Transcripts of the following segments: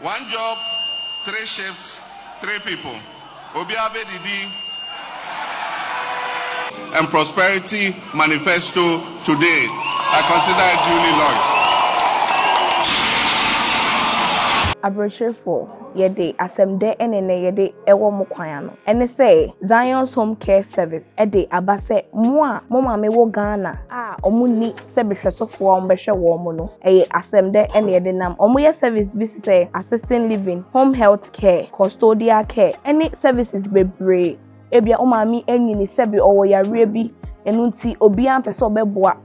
1 job, 3 shifts, 3 people. Obiabe Didi and Prosperity Manifesto today. I consider it duly lodged. Abrochefo yede asemde enene yede ewo mo kwan no ene say Zion's Home Care Service ede abase mo a mo ma me wo Ghana a omo ni se behwesofo a ombehwe wo mo no eye asemde ene yede nam omo ye service bi say assisting living, home health care, custodial care, any services bebre ebia o ma mi enyini sebi owo yare bi enu nti obi an pese obeboa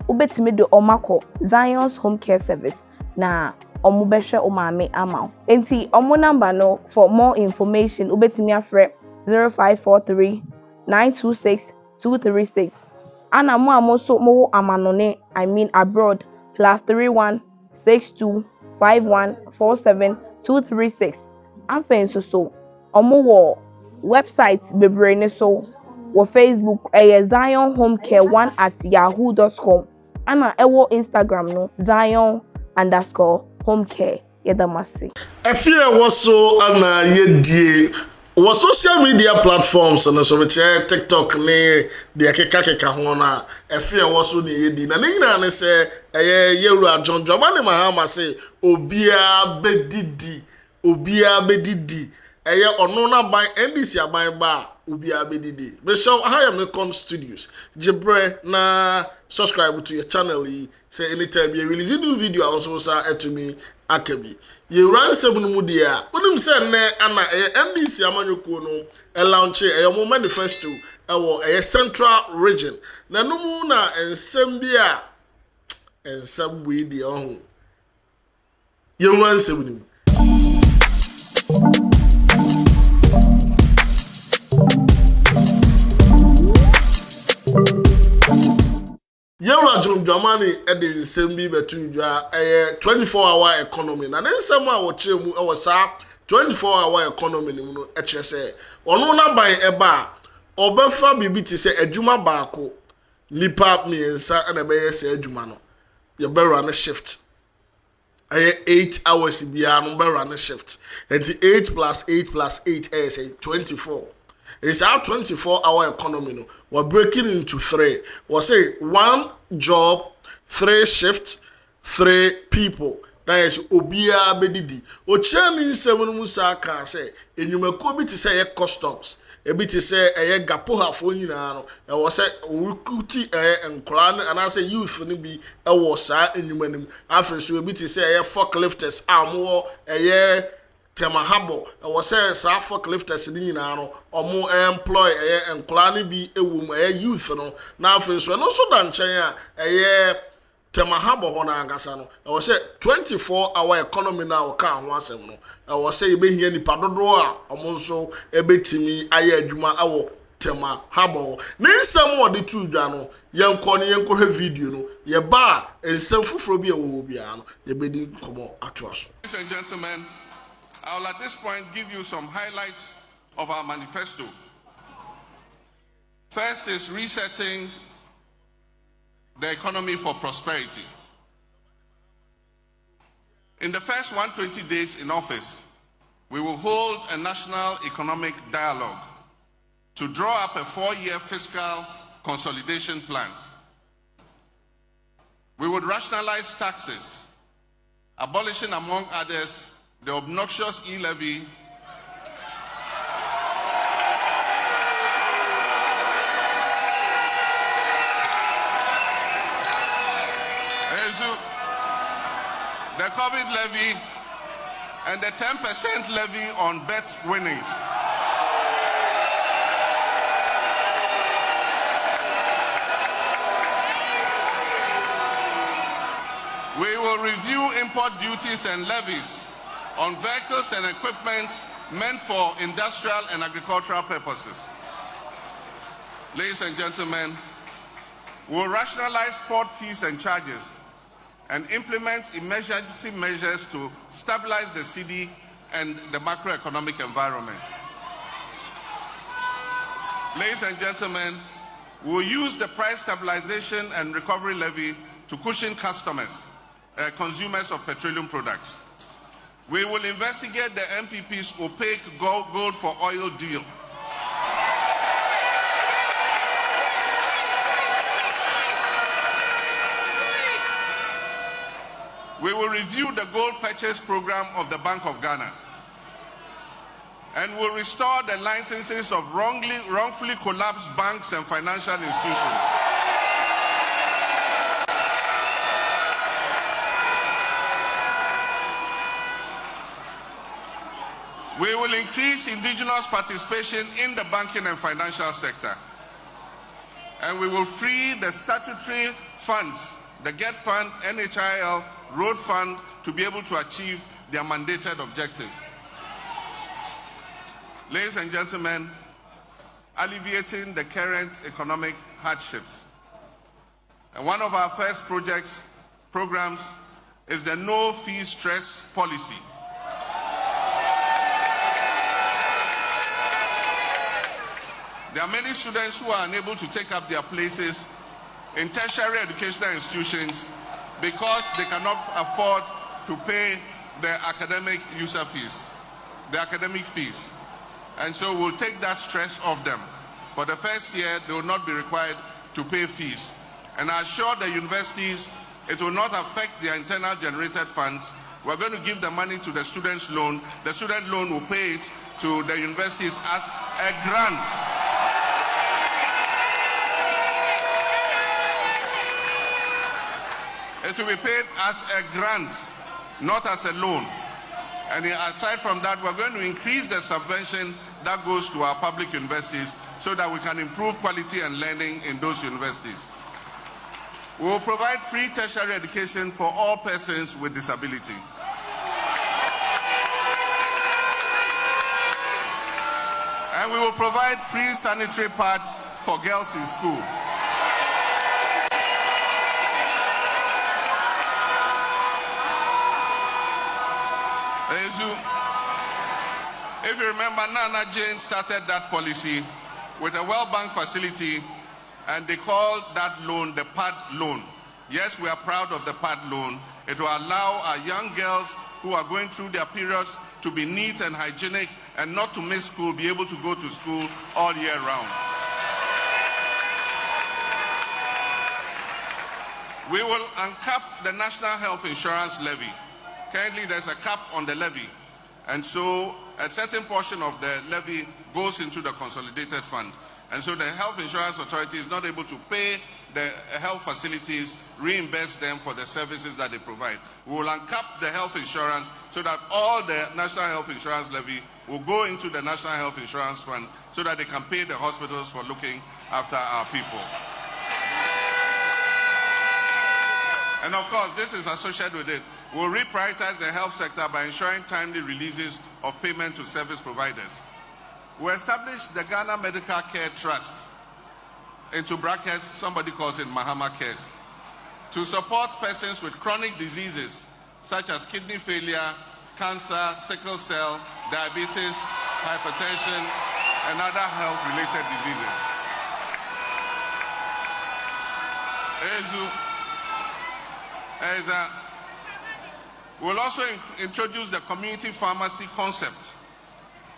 obetimi de omako Zion's Home Care Service na omo behwe o ma me ama enti omo number no for more information obetimi afre 0543 926 236 ana mo amoso mo amanone I mean abroad +31 62 51 47 236 afen so omo wo website bebre ne so wo Facebook Zion Home Care 1@yahoo.com ana ewo Instagram no Zion_home care yedamasi. Efie woso ana yedie wo social media platforms na so beche TikTok ne de keka ho na efie woso ne yedi na nyina ne se yewru ajonjo ba ne Mahama say obia bedidi ono na ban NDC aban ba obia bedidi be show Hayamecom Studios Jibre na subscribe to your channel say anytime you release a new video also say to me akabi ye ran nsem no mu dia onim say ne ana NDC amanyoko no launch mo manifesto wo central region na no mu na nsem bia nsem we dia ohun ye ran nsem no Yewra Jomani edi nsem bi betu dwa 24-hour economy na nsem a wo chemu e wo sa 24-hour economy ni mu no e kire se ono na ban eba obefa bibi ti se adwuma baako lipa miensa na be yese adwuma no ye be run shift 8 hours bia no be run shift and 8 + 8 + 8 is 24. It's our 24-hour economy no we're breaking into 3. We say 1 job, 3 shifts, 3 people. That is obia bedidi. O chani nsem no musa ka say enyumako bi ti say customs. E bi ti say gapo hafo nyina no. E wo say recruit nkora and say youth ni bi e wo sa enyumanim. Afa so e bi ti say forklifters amwo temahabo was say sa forklifters ni nyina no omo employ enklani bi ewum youth no na afi so no so da nchen a temahabo ho na agasa no was say 24-hour economy na o ka ho asem no was say ebe hia nipa dodo a omo nso ebetimi aye adwuma awo temahabo ne nsem wo de tu dwa no yenko he video no ye ba nsem fufuro bi e wo bia no ye bedi komo atoaso. Ladies and gentlemen, I will at this point give you some highlights of our manifesto. First is resetting the economy for prosperity. In the first 120 days in office, we will hold a national economic dialogue to draw up a 4-year fiscal consolidation plan. We would rationalize taxes, abolishing, among others, the obnoxious e-levy the COVID levy and the 10% levy on bets winnings. We will review import duties and levies on vehicles and equipment meant for industrial and agricultural purposes. Ladies and gentlemen, we'll rationalize port fees and charges and implement emergency measures to stabilize the city and the macroeconomic environment. Ladies and gentlemen, we'll use the price stabilization and recovery levy to cushion consumers of petroleum products. We will investigate the MPP's opaque gold for oil deal. We will review the gold purchase program of the Bank of Ghana. And will restore the licenses of wrongfully collapsed banks and financial institutions. We will increase indigenous participation in the banking and financial sector. And we will free the statutory funds, the GET Fund, NHIL, Road Fund, to be able to achieve their mandated objectives. Ladies and gentlemen, alleviating the current economic hardships. And one of our first programs is the no fee stress policy. There are many students who are unable to take up their places in tertiary educational institutions because they cannot afford to pay the academic user fees, the academic fees. And so we'll take that stress off them. For the first year, they will not be required to pay fees. And I assure the universities it will not affect their internal generated funds. We're going to give the money to the student's loan. The student loan will pay it to the universities as a grant. It will be paid as a grant, not as a loan. And aside from that, we're going to increase the subvention that goes to our public universities so that we can improve quality and learning in those universities. We will provide free tertiary education for all persons with disability. And we will provide free sanitary pads for girls in school. If you remember, Nana Jane started that policy with a World Bank facility, and they called that loan the PAD loan. Yes, we are proud of the PAD loan. It will allow our young girls who are going through their periods to be neat and hygienic and not to miss school, be able to go to school all year round. We will uncap the National Health Insurance Levy. Currently, there's a cap on the levy, and so a certain portion of the levy goes into the consolidated fund. And so the Health Insurance Authority is not able to pay the health facilities, reimburse them for the services that they provide. We will uncap the health insurance so that all the National Health Insurance Levy will go into the National Health Insurance Fund so that they can pay the hospitals for looking after our people. And of course, this is associated with it. We'll reprioritize the health sector by ensuring timely releases of payment to service providers. We established the Ghana Medical Care Trust, into brackets, somebody calls it Mahama Cares, to support persons with chronic diseases such as kidney failure, cancer, sickle cell, diabetes, hypertension, and other health-related diseases. We'll also introduce the community pharmacy concept,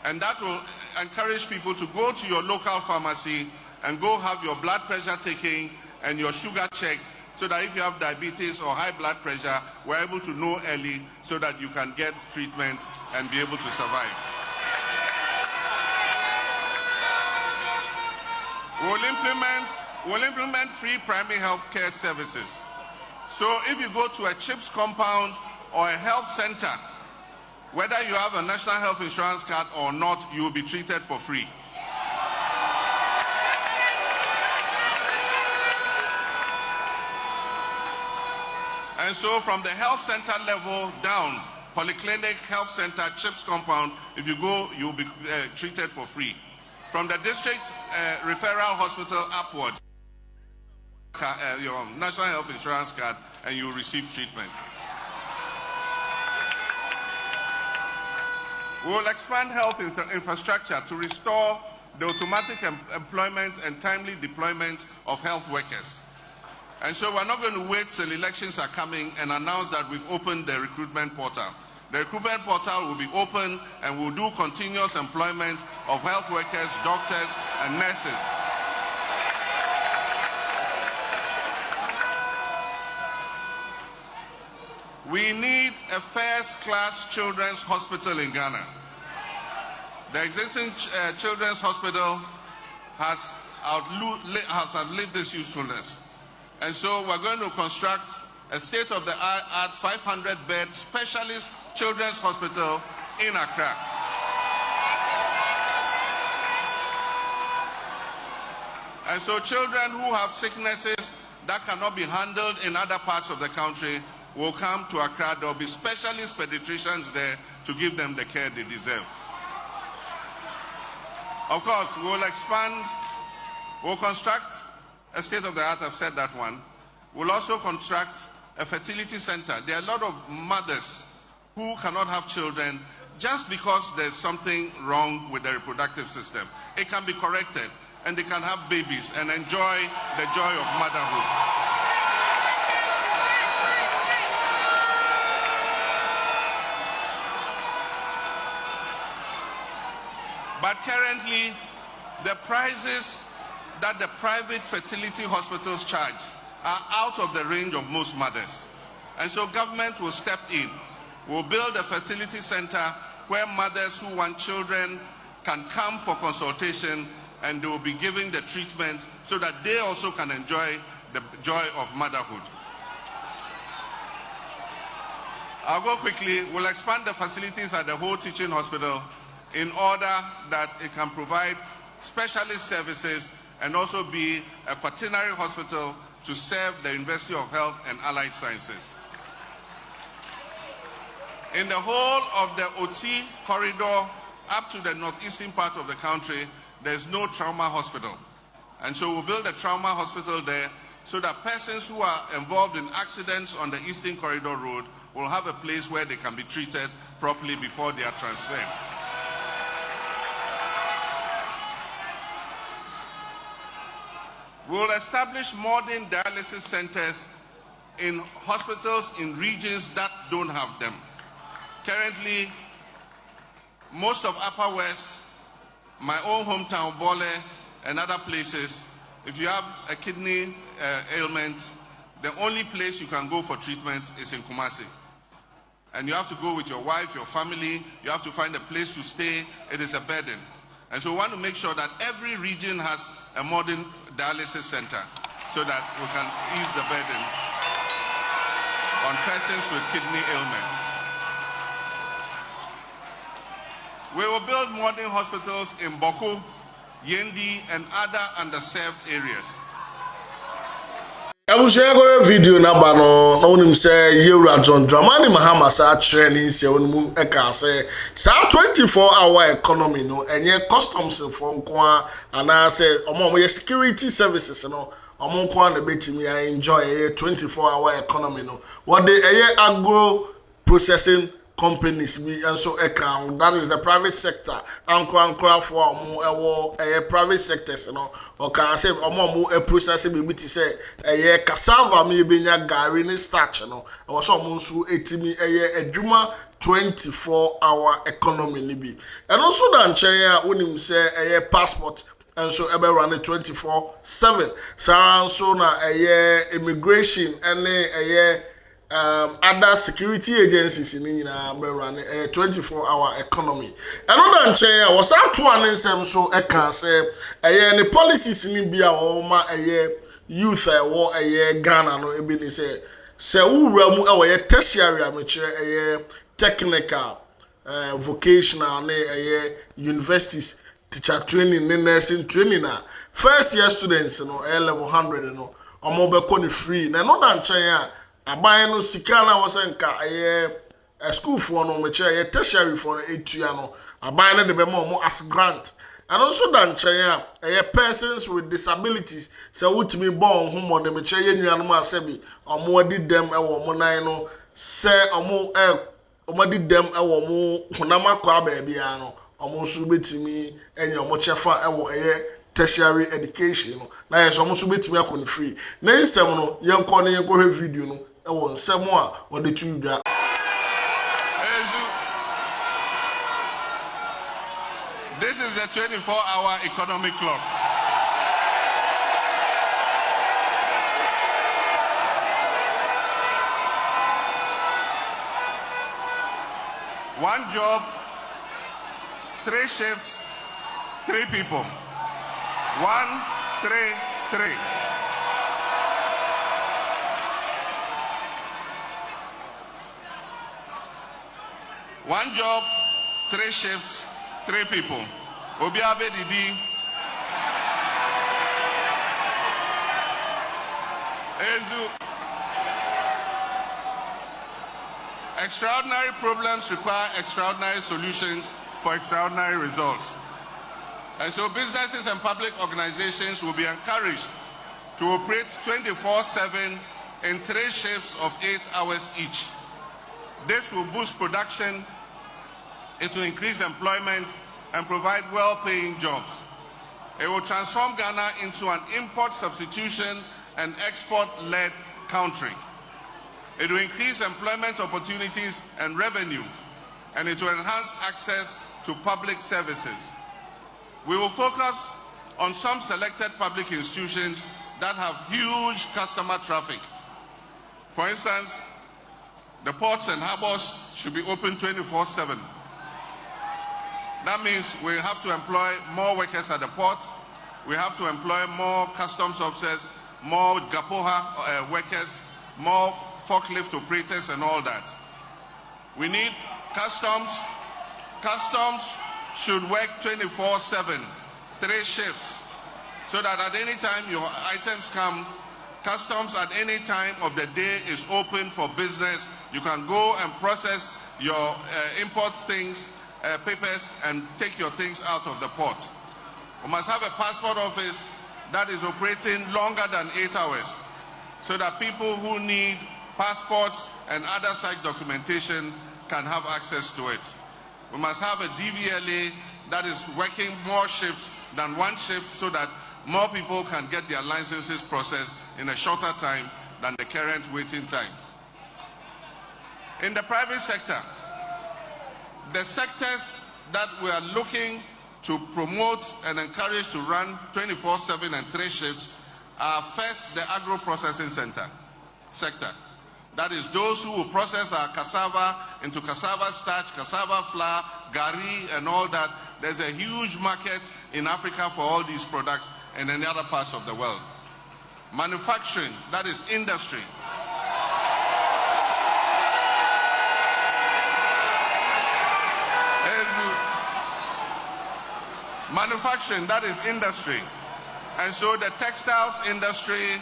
and that will encourage people to go to your local pharmacy and go have your blood pressure taken and your sugar checked, so that if you have diabetes or high blood pressure, we're able to know early so that you can get treatment and be able to survive. We'll implement free primary health care services. So if you go to a CHIPS compound or a health center, whether you have a national health insurance card or not, you will be treated for free. And so from the health center level down, polyclinic, health center, CHIPS compound, if you go, you'll be treated for free. From the district referral hospital upward, your national health insurance card, and you will receive treatment. We will expand health infrastructure to restore the automatic employment and timely deployment of health workers. And so we're not going to wait till elections are coming and announce that we've opened the recruitment portal. The recruitment portal will be open and will do continuous employment of health workers, doctors, and nurses. We need a first-class children's hospital in Ghana. The existing children's hospital has outlived this usefulness. And so we're going to construct a state-of-the-art 500-bed specialist children's hospital in Accra. And so children who have sicknesses that cannot be handled in other parts of the country will come to Accra. There will be specialist pediatricians there to give them the care they deserve. Of course, we'll construct a state-of-the-art, I've said that one. We'll also construct a fertility center. There are a lot of mothers who cannot have children just because there's something wrong with the reproductive system. It can be corrected, and they can have babies and enjoy the joy of motherhood. But currently, the prices that the private fertility hospitals charge are out of the range of most mothers. And so government will step in. We'll build a fertility center where mothers who want children can come for consultation, and they will be given the treatment so that they also can enjoy the joy of motherhood. I'll go quickly. We'll expand the facilities at the whole teaching hospital in order that it can provide specialist services and also be a quaternary hospital to serve the University of Health and Allied Sciences. In the whole of the OT corridor up to the northeastern part of the country, there's no trauma hospital. And so we'll build a trauma hospital there so that persons who are involved in accidents on the Eastern Corridor Road will have a place where they can be treated properly before they are transferred. We'll establish modern dialysis centers in hospitals in regions that don't have them. Currently, most of Upper West, my own hometown, Bole, and other places, if you have a kidney ailment, the only place you can go for treatment is in Kumasi. And you have to go with your wife, your family, you have to find a place to stay. It is a burden. And so we want to make sure that every region has a modern dialysis center so that we can ease the burden on persons with kidney ailments. We will build modern hospitals in Boko, Yendi, and other underserved areas. I will share a video number no him say Yewra John Dramani Mahama sa training se onmu e ka say sa 24-hour economy no enye customs for nko ana say omo security services no omo nko na betimi enjoy 24-hour economy no what the agro processing companies be and so account that is the private sector anko for private sectors you know or can say a processing be say cassava me be nya gari ni starch you know or so so etimi adwuma 24-hour economy ni bi and also dan chen unim say passport and so ebe run 24/7 so na immigration and other security agencies in run a 24-hour economy. Another chair was out to an nsem so I can say any policies in India or my youth or Ghana no ebini say who realm our tertiary amateur technical vocational universities teacher training nursing training first year students no level 100 no omo free na another chair aban no sika na wosenka school for no me tertiary for no etua no aban no de be mo as grant and also dan chen persons with disabilities so wutimi born ho mo de me nuanom asebi omo adi dem ewo mo nan no se omo di dem ewo mo honama kwa ba bia no omo so betimi enye omo chefa ewo tertiary education no na yeso omo so betimi akon free na nsem no yenko ne yenko video no nsem a wode tu dwa ezu This is the 24-hour economic clock. One job, 3 shifts, 3 people. 1, 3, 3. One job, 3 shifts, 3 people. Obiabe Didi. Ezu. Extraordinary problems require extraordinary solutions for extraordinary results. And so businesses and public organizations will be encouraged to operate 24/7 in 3 shifts of 8 hours each. This will boost production, it will increase employment and provide well-paying jobs. It will transform Ghana into an import substitution and export-led country. It will increase employment opportunities and revenue, and it will enhance access to public services. We will focus on some selected public institutions that have huge customer traffic. For instance, the ports and harbors should be open 24/7. That means we have to employ more workers at the port. We have to employ more customs officers, more Gapoha workers, more forklift operators and all that. We need customs. Customs should work 24/7, 3 shifts, so that at any time your items come, customs at any time of the day is open for business. You can go and process your import things, papers, and take your things out of the port. We must have a passport office that is operating longer than 8 hours, so that people who need passports and other such documentation can have access to it. We must have a DVLA that is working more shifts than 1 shift, so that more people can get their licenses processed in a shorter time than the current waiting time. In the private sector, the sectors that we are looking to promote and encourage to run 24/7 and 3 shifts are first the agro-processing sector. That is those who will process our cassava into cassava starch, cassava flour, gari, and all that. There's a huge market in Africa for all these products and in other parts of the world. Manufacturing, that is industry. Manufacturing, that is industry. And so the textiles industry,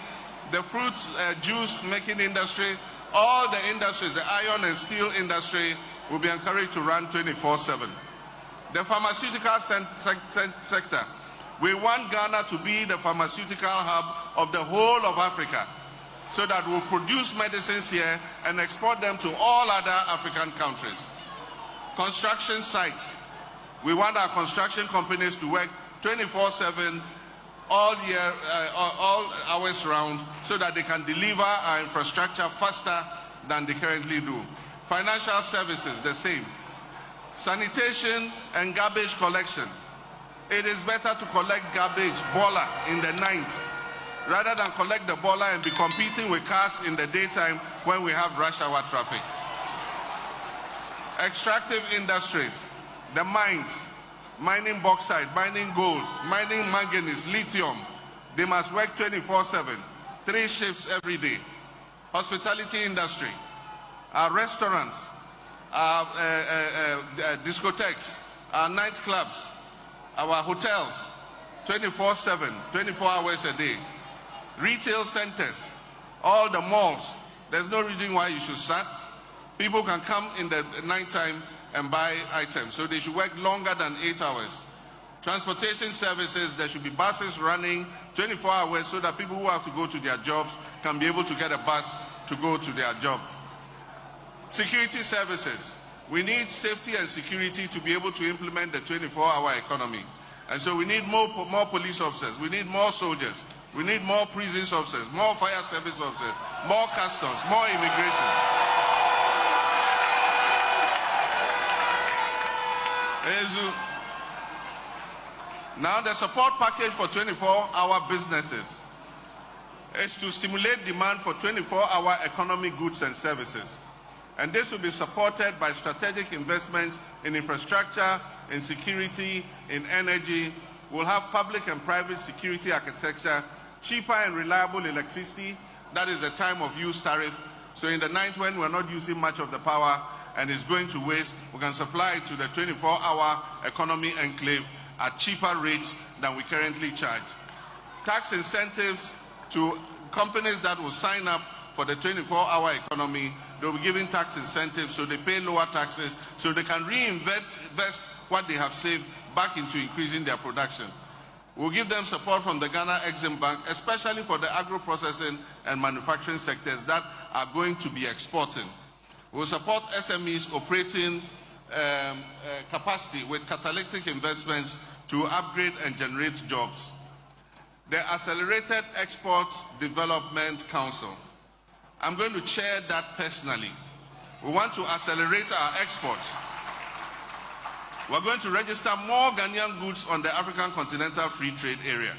the fruits juice making industry, all the industries, the iron and steel industry will be encouraged to run 24/7. The pharmaceutical sector, we want Ghana to be the pharmaceutical hub of the whole of Africa, so that we'll produce medicines here and export them to all other African countries. Construction sites, we want our construction companies to work 24/7 all year, all hours round, so that they can deliver our infrastructure faster than they currently do. Financial services, the same. Sanitation and garbage collection. It is better to collect garbage, bola, in the night, rather than collect the bola and be competing with cars in the daytime when we have rush hour traffic. Extractive industries, the mines, mining bauxite, mining gold, mining manganese, lithium, they must work 24/7, 3 shifts every day. Hospitality industry, our restaurants, our discotheques, our nightclubs, our hotels, 24/7, 24 hours a day. Retail centers, all the malls, there's no reason why you should shut. People can come in the nighttime and buy items, so they should work longer than 8 hours. Transportation services, there should be buses running 24 hours, so that people who have to go to their jobs can be able to get a bus to go to their jobs. Security services, we need safety and security to be able to implement the 24-hour economy. And so we need more police officers, we need more soldiers, we need more prisons officers, more fire service officers, more customs, more immigration. Now, the support package for 24-hour businesses is to stimulate demand for 24-hour economy goods and services. And this will be supported by strategic investments in infrastructure, in security, in energy. We'll have public and private security architecture, cheaper and reliable electricity. That is the time of use tariff. So in the night when we're not using much of the power and it's going to waste, we can supply it to the 24-hour economy enclave at cheaper rates than we currently charge. Tax incentives to companies that will sign up for the 24-hour economy. They'll be given tax incentives so they pay lower taxes so they can reinvest what they have saved back into increasing their production. We'll give them support from the Ghana Exim Bank, especially for the agro-processing and manufacturing sectors that are going to be exporting. We'll support SMEs operating capacity with catalytic investments to upgrade and generate jobs. The Accelerated Export Development Council. I'm going to chair that personally. We want to accelerate our exports. We're going to register more Ghanaian goods on the African Continental Free Trade Area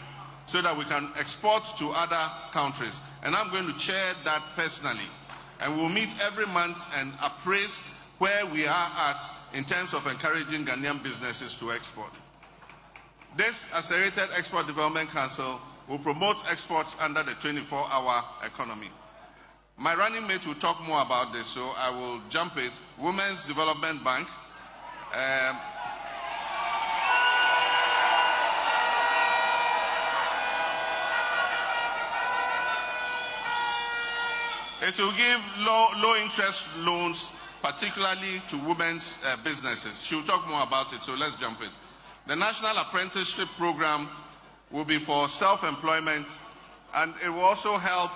so that we can export to other countries. And I'm going to chair that personally. And we'll meet every month and appraise where we are at in terms of encouraging Ghanaian businesses to export. This Accelerated Export Development Council will promote exports under the 24-hour economy. My running mate will talk more about this, so I will jump it. Women's Development Bank. It will give low interest loans, particularly to women's businesses. She'll talk more about it, so let's jump it. The National Apprenticeship Program will be for self-employment, and it will also help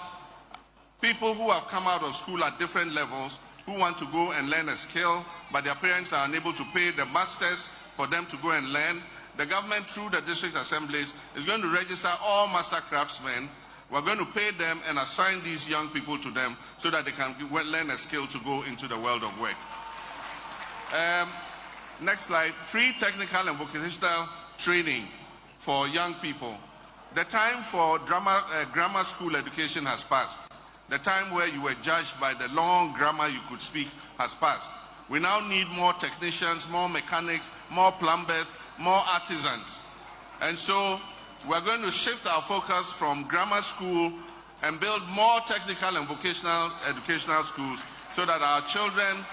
people who have come out of school at different levels who want to go and learn a skill, but their parents are unable to pay the masters for them to go and learn. The government, through the district assemblies, is going to register all master craftsmen. We're going to pay them and assign these young people to them so that they can learn a skill to go into the world of work. Next slide. Free technical and vocational training for young people. The time for grammar school education has passed. The time where you were judged by the long grammar you could speak has passed. We now need more technicians, more mechanics, more plumbers, more artisans. And so we're going to shift our focus from grammar school and build more technical and vocational educational schools so that our children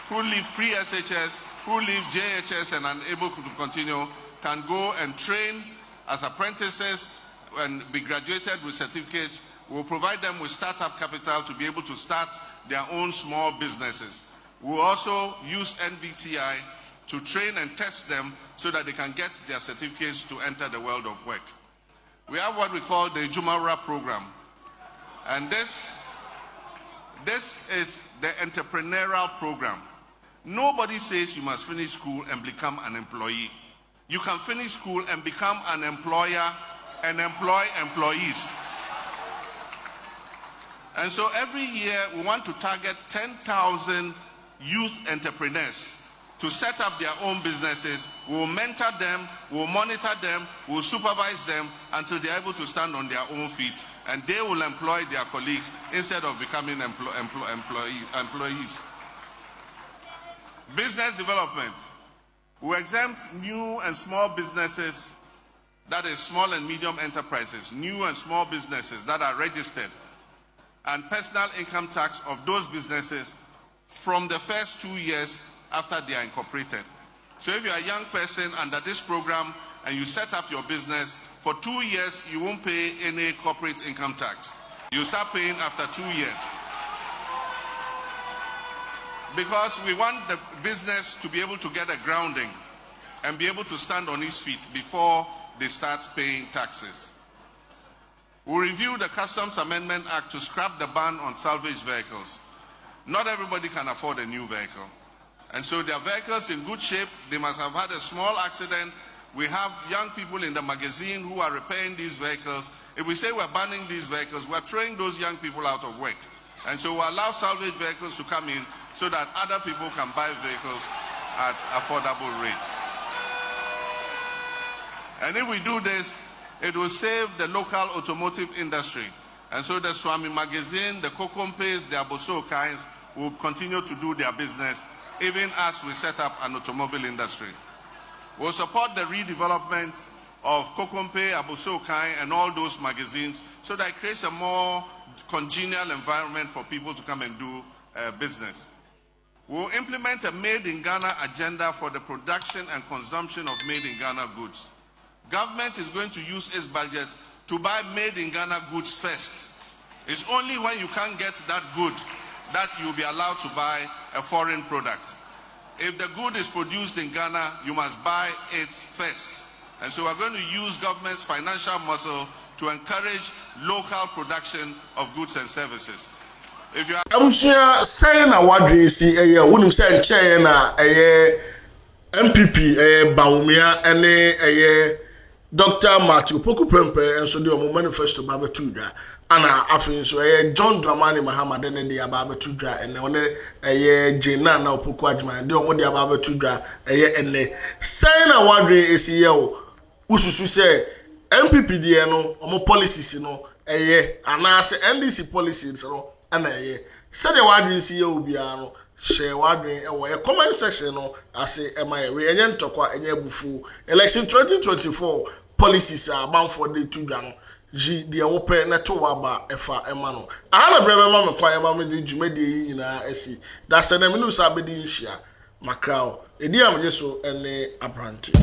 who leave free SHS, who leave JHS and unable to continue, can go and train as apprentices and be graduated with certificates. We'll provide them with startup capital to be able to start their own small businesses. We'll also use NVTI to train and test them so that they can get their certificates to enter the world of work. We have what we call the Jumara program. And this is the entrepreneurial program. Nobody says you must finish school and become an employee. You can finish school and become an employer and employ employees. And so every year we want to target 10,000 youth entrepreneurs to set up their own businesses. We'll mentor them, we'll monitor them, we'll supervise them until they're able to stand on their own feet, and they will employ their colleagues instead of becoming employees. Business development. We exempt new and small businesses, that is small and medium enterprises, new and small businesses that are registered, and personal income tax of those businesses from the first 2 years after they are incorporated. So if you're a young person under this program and you set up your business, for 2 years you won't pay any corporate income tax. You start paying after 2 years. Because we want the business to be able to get a grounding and be able to stand on its feet before they start paying taxes. We'll review the Customs Amendment Act to scrap the ban on salvage vehicles. Not everybody can afford a new vehicle. And so their vehicles in good shape, they must have had a small accident. We have young people in the magazine who are repairing these vehicles. If we say we're banning these vehicles, we're throwing those young people out of work. And so we'll allow salvage vehicles to come in so that other people can buy vehicles at affordable rates. And if we do this, it will save the local automotive industry. And so the Swami magazine, the Kokompes, the Aboso kinds will continue to do their business, even as we set up an automobile industry. We'll support the redevelopment of Kokompe, Aboso Kai, and all those magazines so that it creates a more congenial environment for people to come and do business. We'll implement a Made in Ghana agenda for the production and consumption of Made in Ghana goods. Government is going to use its budget to buy Made in Ghana goods first. It's only when you can't get that good that you'll be allowed to buy a foreign product. If the good is produced in Ghana, you must buy it first. And so we're going to use government's financial muscle to encourage local production of goods and services. If you are saying na wadwe si wonim say nche na MPP Baumia ene Dr. Matthew Poku Prempe and so the manifesto baba tudra ana afin so John Dramani Mahama dene de baba tudra ene one Jena na Poku adman de omo de baba tudra ene saying na wadwe esi ususu say MPP de no omo policies no ana say NDC policies no ana said the wadwe si obia no share wadwe comment section no ase we enye ntokwa enye bufu election 2024 policies are bound for the two down G the open na to waba efa emano ana brebe ma me kwan ma me di dwumadi yi nyina esi da se na me no sabedi nhia makrao edi am je so ene apprentice